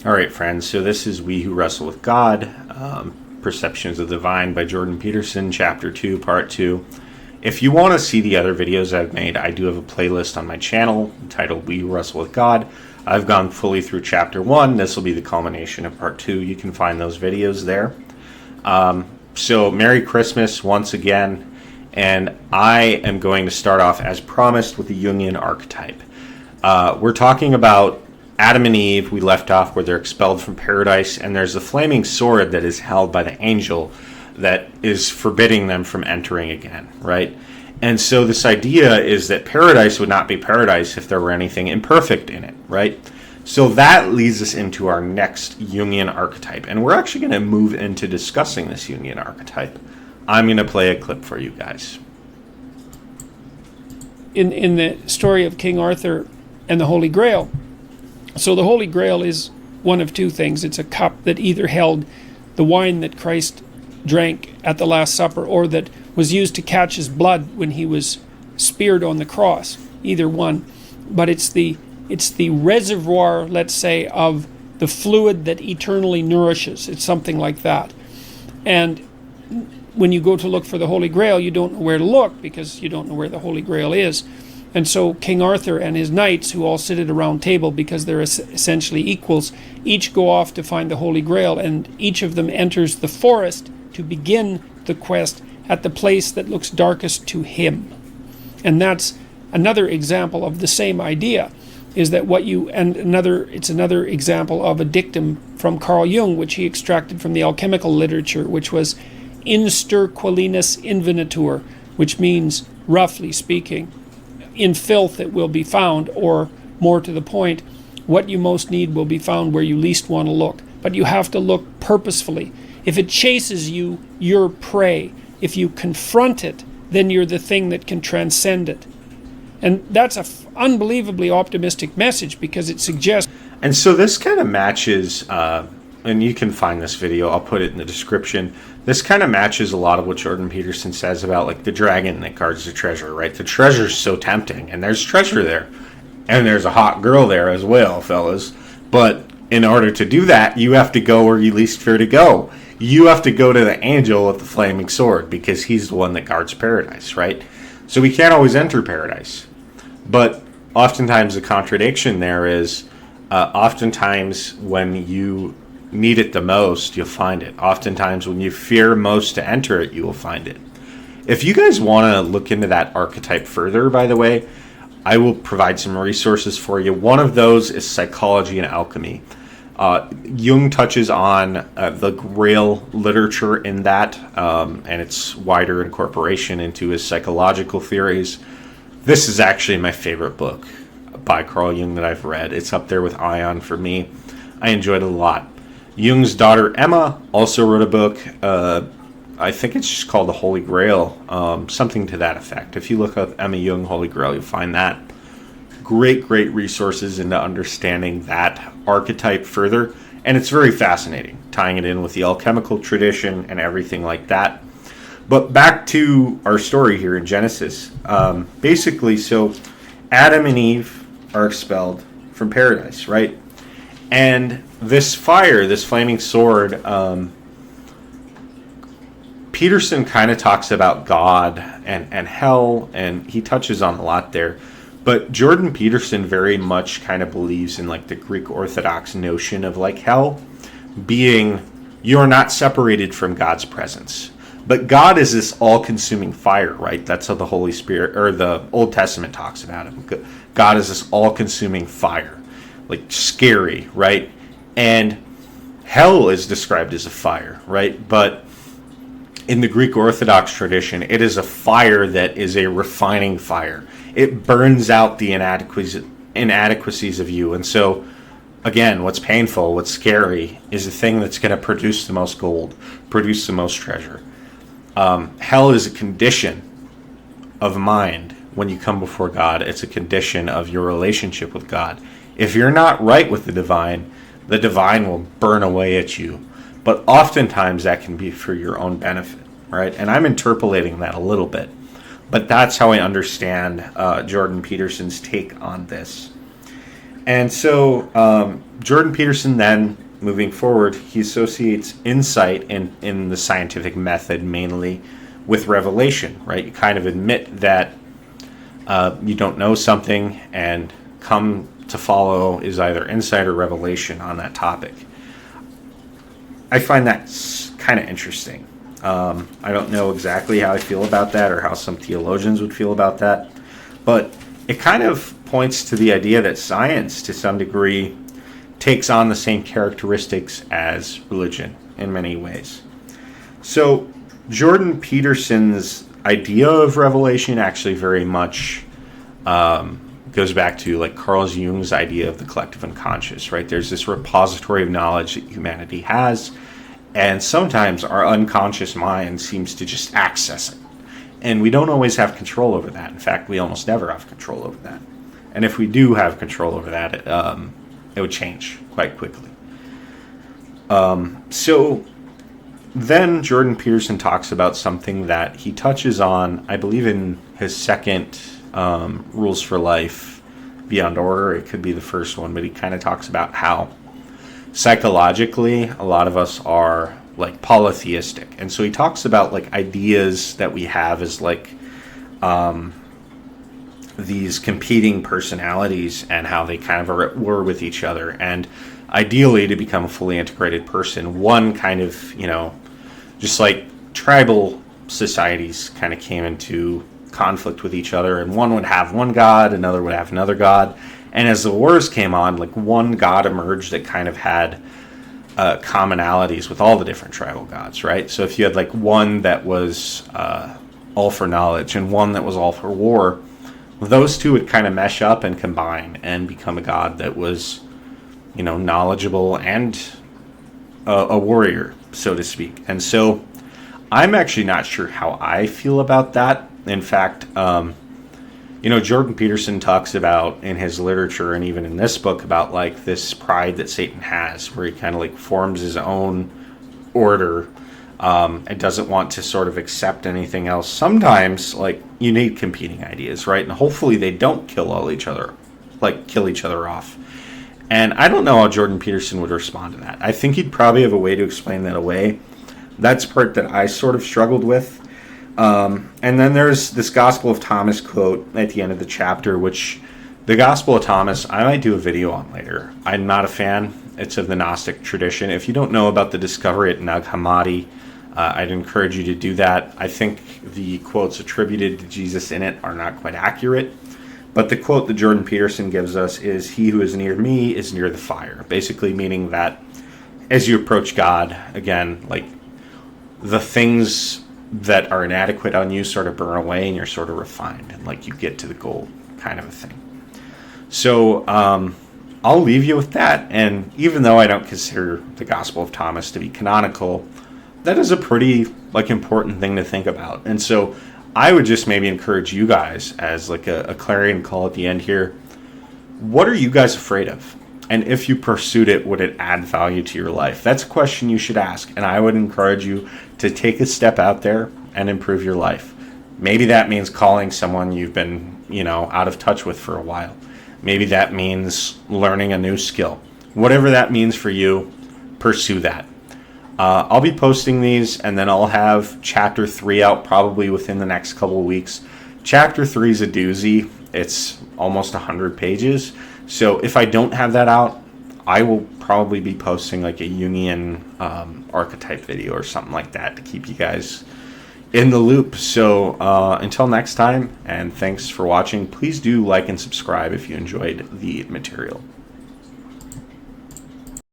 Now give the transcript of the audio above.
All right, friends, so this is We Who Wrestle with God, Perceptions of the Divine by Jordan Peterson, Chapter 2, Part 2. If you want to see the other videos I've made, I do have a playlist on my channel titled We Who Wrestle with God. I've gone fully through Chapter 1. This will be the culmination of Part 2. You can find those videos there. So Merry Christmas once again, and I am going to start off as promised with the Jungian archetype. We're talking about Adam and Eve. We left off where they're expelled from paradise, and there's a flaming sword that is held by the angel that is forbidding them from entering again, right? And so this idea is that paradise would not be paradise if there were anything imperfect in it, right? So that leads us into our next Jungian archetype, and we're actually going to move into discussing this Jungian archetype. I'm going to play a clip for you guys. In the story of King Arthur and the Holy Grail, so the Holy Grail is one of two things. It's a cup that either held the wine that Christ drank at the Last Supper or that was used to catch his blood when he was speared on the cross. Either one. But it's the reservoir, let's say, of the fluid that eternally nourishes. It's something like that. And when you go to look for the Holy Grail, you don't know where to look because you don't know where the Holy Grail is. And so King Arthur and his knights, who all sit at a round table because they're essentially equals, each go off to find the Holy Grail, and each of them enters the forest to begin the quest at the place that looks darkest to him. And that's another example of the same idea, is that it's another example of a dictum from Carl Jung, which he extracted from the alchemical literature, which was in sterquilinus invenitur, which means, roughly speaking, in filth it will be found, or more to the point, what you most need will be found where you least want to look. But you have to look purposefully. If it chases you, you're prey. If you confront it, then you're the thing that can transcend it. And that's an unbelievably optimistic message because it suggests... And so this kind of matches, and you can find this video, I'll put it in the description. This kind of matches a lot of what Jordan Peterson says about like the dragon that guards the treasure, right? The treasure's so tempting, and there's treasure there. And there's a hot girl there as well, fellas. But in order to do that, you have to go where you least fear to go. You have to go to the angel with the flaming sword because he's the one that guards paradise, right? So we can't always enter paradise. But oftentimes the contradiction there is, oftentimes when you need it the most, you'll find it. Oftentimes when you fear most to enter it, you will find it. If you guys want to look into that archetype further, by the way, I will provide some resources for you. One of those is psychology and alchemy. Jung touches on the Grail literature in that, and its wider incorporation into his psychological theories. This is actually my favorite book by Carl Jung that I've read. It's up there with Ion for me. I enjoyed it a lot. Jung's daughter Emma also wrote a book. I think it's just called The Holy Grail, something to that effect. If you look up Emma Jung Holy Grail, you'll find that. Great resources into understanding that archetype further. And it's very fascinating, tying it in with the alchemical tradition and everything like that. But back to our story here in Genesis. Basically, so Adam and Eve are expelled from paradise, right? And this fire, this flaming sword, Peterson kind of talks about God and hell, and he touches on a lot there. But Jordan Peterson very much kind of believes in like the Greek Orthodox notion of like hell being you are not separated from God's presence. But God is this all-consuming fire, right? That's how the Holy Spirit, or the Old Testament talks about it. God is this all-consuming fire. Like scary, right? And hell is described as a fire, right? But in the Greek Orthodox tradition, it is a fire that is a refining fire. It burns out the inadequacies of you. And so, again, what's painful, what's scary, is the thing that's going to produce the most gold, produce the most treasure. Hell is a condition of mind when you come before God. It's a condition of your relationship with God. If you're not right with the divine will burn away at you. But oftentimes that can be for your own benefit, right? And I'm interpolating that a little bit. But that's how I understand Jordan Peterson's take on this. And so Jordan Peterson then, moving forward, he associates insight in the scientific method mainly with revelation, right? You kind of admit that you don't know something, and come to follow is either insight or revelation on that topic. I find that kind of interesting. I don't know exactly how I feel about that or how some theologians would feel about that, but it kind of points to the idea that science, to some degree, takes on the same characteristics as religion in many ways. So Jordan Peterson's idea of revelation actually very much goes back to like Carl Jung's idea of the collective unconscious, right? There's this repository of knowledge that humanity has, and sometimes our unconscious mind seems to just access it. And we don't always have control over that. In fact, we almost never have control over that. And if we do have control over that, it would change quite quickly. So then Jordan Peterson talks about something that he touches on, I believe, in his second Rules for Life Beyond Order. It could be the first one, but he kind of talks about how psychologically a lot of us are like polytheistic. And so he talks about like ideas that we have as like these competing personalities and how they kind of are at war with each other. And ideally, to become a fully integrated person, one kind of, just like tribal societies kind of came into conflict with each other, and one would have one god, another would have another god. And as the wars came on, like one god emerged that kind of had commonalities with all the different tribal gods, right? So if you had like one that was all for knowledge and one that was all for war, those two would kind of mesh up and combine and become a god that was, knowledgeable and a warrior, so to speak. And so I'm actually not sure how I feel about that. In fact, Jordan Peterson talks about in his literature and even in this book about like this pride that Satan has, where he kind of like forms his own order and doesn't want to sort of accept anything else. Sometimes like you need competing ideas, right? And hopefully they don't kill each other off. And I don't know how Jordan Peterson would respond to that. I think he'd probably have a way to explain that away. That's part that I sort of struggled with. And then there's this Gospel of Thomas quote at the end of the chapter, which the Gospel of Thomas, I might do a video on later. I'm not a fan. It's of the Gnostic tradition. If you don't know about the discovery at Nag Hammadi, I'd encourage you to do that. I think the quotes attributed to Jesus in it are not quite accurate. But the quote that Jordan Peterson gives us is, "He who is near me is near the fire." Basically meaning that as you approach God, again, like the things that are inadequate on you sort of burn away and you're sort of refined and like you get to the goal kind of a thing. So I'll leave you with that. And even though I don't consider the Gospel of Thomas to be canonical, that is a pretty like important thing to think about. And so I would just maybe encourage you guys as like a clarion call at the end here. What are you guys afraid of? And if you pursued it, would it add value to your life? That's a question you should ask. And I would encourage you to take a step out there and improve your life. Maybe that means calling someone you've been, out of touch with for a while. Maybe that means learning a new skill. Whatever that means for you, pursue that. I'll be posting these, and then I'll have Chapter 3 out probably within the next couple of weeks. Chapter 3 is a doozy. It's almost 100 pages. So if I don't have that out, I will probably be posting like a Jungian archetype video or something like that to keep you guys in the loop. So until next time, and thanks for watching. Please do like and subscribe if you enjoyed the material.